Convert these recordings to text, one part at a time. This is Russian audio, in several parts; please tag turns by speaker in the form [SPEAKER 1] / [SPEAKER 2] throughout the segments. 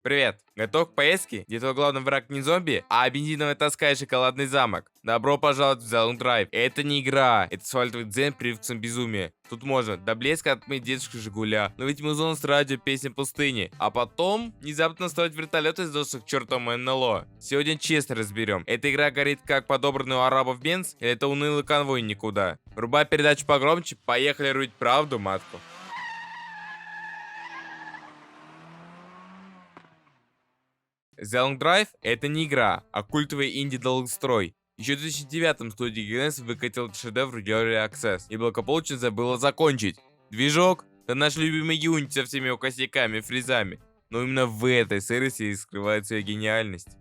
[SPEAKER 1] Привет! Готов к поездке, где твой главный враг не зомби, а бензиновая тоска и шоколадный замок? Добро пожаловать в Zone Drive. Это не игра, это асфальтовый дзен привкусом безумия. Тут можно до блеска отмыть дедушку Жигуля, но ведь музон с радио песня пустыни, а потом внезапно строить вертолет из досок к чертовому НЛО. Сегодня честно разберем, эта игра горит как подобранный у арабов Бенз, или это унылый конвой никуда. Врубай передачу погромче, поехали рубить правду матку. The Long Drive — это не игра, а культовый инди-долгострой. Еще в 2009-м студия Genesis выкатил этот шедевр в Early Access и благополучно забыла закончить. Движок — это наш любимый Unity со всеми его косяками и фризами. Но именно в этой сырости и скрывается ее гениальность.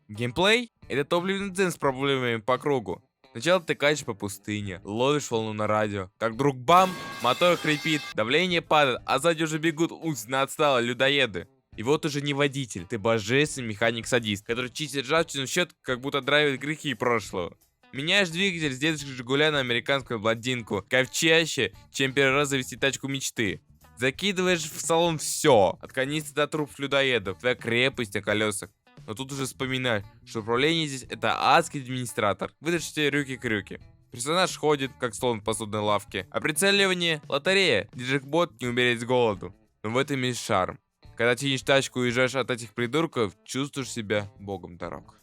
[SPEAKER 1] Геймплей — это топливный дзен с проблемами по кругу. Сначала ты катишь по пустыне, ловишь волну на радио, как вдруг бам, мотор хрипит, давление падает, а сзади уже бегут умственно отсталые людоеды. И вот уже не водитель, ты божественный механик-садист, который чистит ржавчину в счет, как будто драйвит грехи прошлого. Меняешь двигатель с дедушкой Жигуля на американскую блондинку, кайф чаще, чем первый раз завести тачку мечты. Закидываешь в салон все, от канистры до труб людоедов, твоя крепость на колесах. Но тут уже вспоминаешь, что управление здесь это адский администратор, выдашь тебе рюки-крюки. Персонаж ходит, как слон в посудной лавке, а прицеливание — лотерея, где джекпот не умереть с голоду. Но в этом есть шарм. Когда чинишь тачку и уезжаешь от этих придурков, чувствуешь себя богом дорог.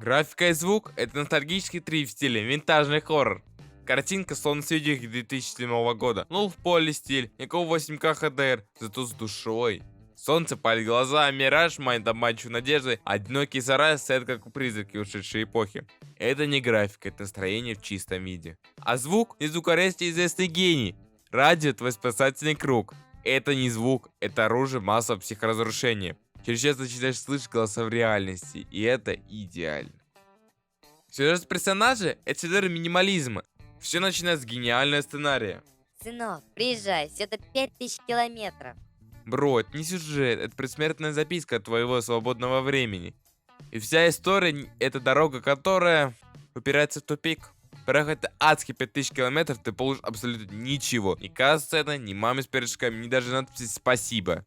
[SPEAKER 1] Графика и звук — это ностальгический трип в стиле винтажный хоррор. Картинка словно с видео 2007 года. Ну, в поле стиль, никакого 8К HDR, зато с душой. Солнце палит глаза, мираж манит обманчивой надеждой, одинокий сарай стоят как у призраки ушедшей эпохи. Это не графика, это настроение в чистом виде. А звук — и звукорежиссер известный гений. Радио — твой спасательный круг. Это не звук, это оружие массового психоразрушения. Через час начинаешь слышать голоса в реальности, и это идеально. Сюжет персонажа — это шедевр минимализма. Все начинается с гениального сценария.
[SPEAKER 2] Сынок, приезжай, всего-то 5000 километров.
[SPEAKER 1] Бро, это не сюжет, это предсмертная записка от твоего свободного времени. И вся история — это дорога, которая упирается в тупик. Проехать адские 5000 километров, ты получишь абсолютно ничего. Ни касцена, ни мамы с пирожками, ни даже надписи «Спасибо».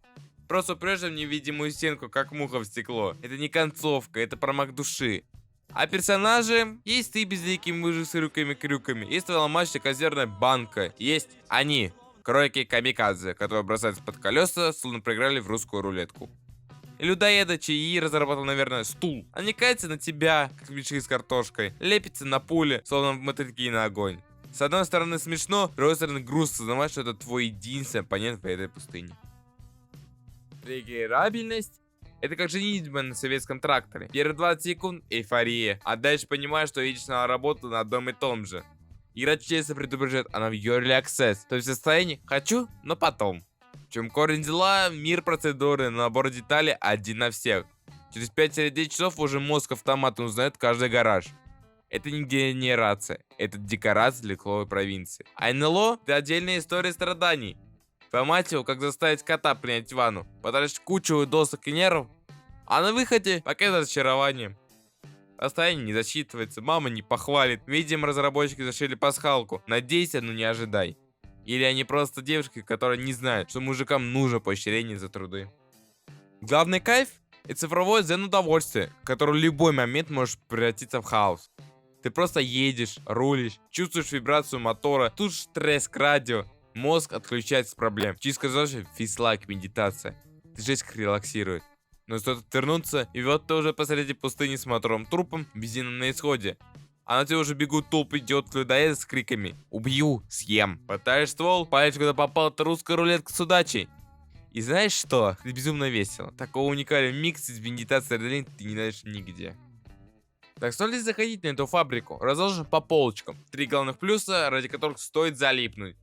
[SPEAKER 1] Просто упрешь в невидимую стенку, как муха в стекло. Это не концовка, это промах души. А персонажи? Есть ты безликий мужик с руками-крюками, есть твоя ломающая консервная банка, есть они, кройки камикадзе, которые бросаются под колеса, словно проиграли в русскую рулетку. И людоеда, чьи разработал, наверное, стул. Они катятся на тебя, как мешки с картошкой, лепятся на пуле, словно мотыльки на огонь. С одной стороны смешно, с другой стороны грустно сознавать, что это твой единственный оппонент в этой пустыне. Реиграбельность — это как женитьба на советском тракторе. Первые 20 секунд — эйфория, а дальше понимаешь, что видишь на работу на одном и том же. Игра честно предупреждает, она в Early Access, то есть в состоянии «хочу, но потом». В чем корень дела, мир процедуры, набор деталей один на всех. Через 5-10 часов уже мозг автоматом узнает каждый гараж. Это не генерация, это декорация для кловой провинции. А НЛО — это отдельная история страданий. По мать его, как заставить кота принять ванну, потратишь кучу досок и нервов, а на выходе пакет разочарования. Состояние не засчитывается, мама не похвалит. Видимо, разработчики зашили пасхалку. Надейся, но не ожидай. Или они просто девушки, которые не знают, что мужикам нужно поощрение за труды. Главный кайф — это цифровое дзен-удовольствие, которое в любой момент может превратиться в хаос. Ты просто едешь, рулишь, чувствуешь вибрацию мотора, тут треск радио, мозг отключается с проблем. Чистка зажжи, физлайк, медитация. Жесть как релаксирует. Но стоит отвернуться, и вот ты уже посреди пустыни с мотором трупом, бензином на исходе. А на тебя уже бегут толпы идиотов людоедов с криками «Убью! Съем!». Пытаешь ствол, палишь куда попал, это русская рулетка с удачей. И знаешь что? Это безумно весело. Такого уникального микса из медитации и адреналина ты не найдешь нигде. Так что ли заходить на эту фабрику? Разложим по полочкам. 3 главных плюса, ради которых стоит залипнуть.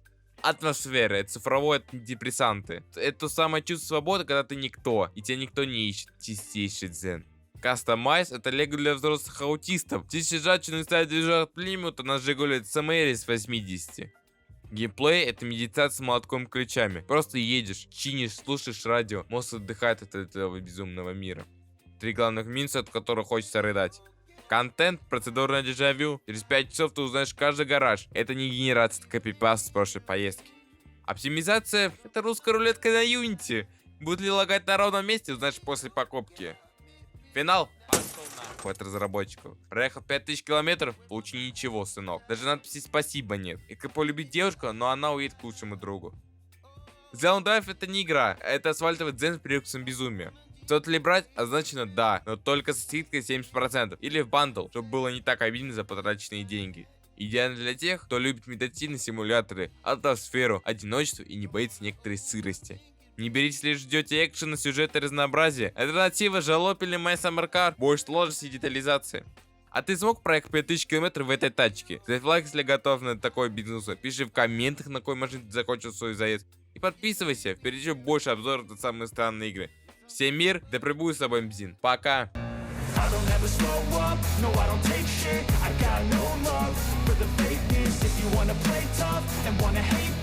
[SPEAKER 1] Атмосфера, это цифровые антидепрессанты. Это то самое чувство свободы, когда ты никто, и тебя никто не ищет. Чистейший дзен. Кастомайз — это лего для взрослых аутистов. Здесь ржавчину и ставить движок Плимута на Жигули Самэри с 80. Геймплей — это медитация с молотком и ключами. Просто едешь, чинишь, слушаешь радио, мозг отдыхает от этого безумного мира. 3 главных минуса, от которых хочется рыдать. Контент, процедурное дежавю. Через 5 часов ты узнаешь каждый гараж. Это не генерация, это копипаст с прошлой поездки. Оптимизация — это русская рулетка на Unity. Будет ли лагать на ровном месте, узнаешь после покупки. Финал. От разработчиков. Проехал 5000 километров, получи ничего, сынок. Даже надписи спасибо нет. И как полюбить девушку, но она уедет к лучшему другу. Zelda Drive это не игра, это асфальтовый дзен с привкусом безумия. Стоит ли брать? Означено да, но только со скидкой 70%. Или в бандл, чтобы было не так обидно за потраченные деньги. Идеально для тех, кто любит медитативные симуляторы, атмосферу, одиночество и не боится некоторой сырости. Не берите, если ждете экшена, сюжета и разнообразия. Альтернатива Jalop или My Summer Car. Больше сложности и детализации. А ты смог проехать 5000 километров в этой тачке? Ставь лайк, если готов на такой бизнес. Пиши в комментах, на какой машине ты закончил свой заезд. И подписывайся, впереди еще больше обзоров на самые странные игры. Всем мир, да пребудет с тобой бензин. Пока!
[SPEAKER 3] I don't ever slow up, no I don't take shit. I got no love for the fakeness. If you wanna play tough and wanna hate this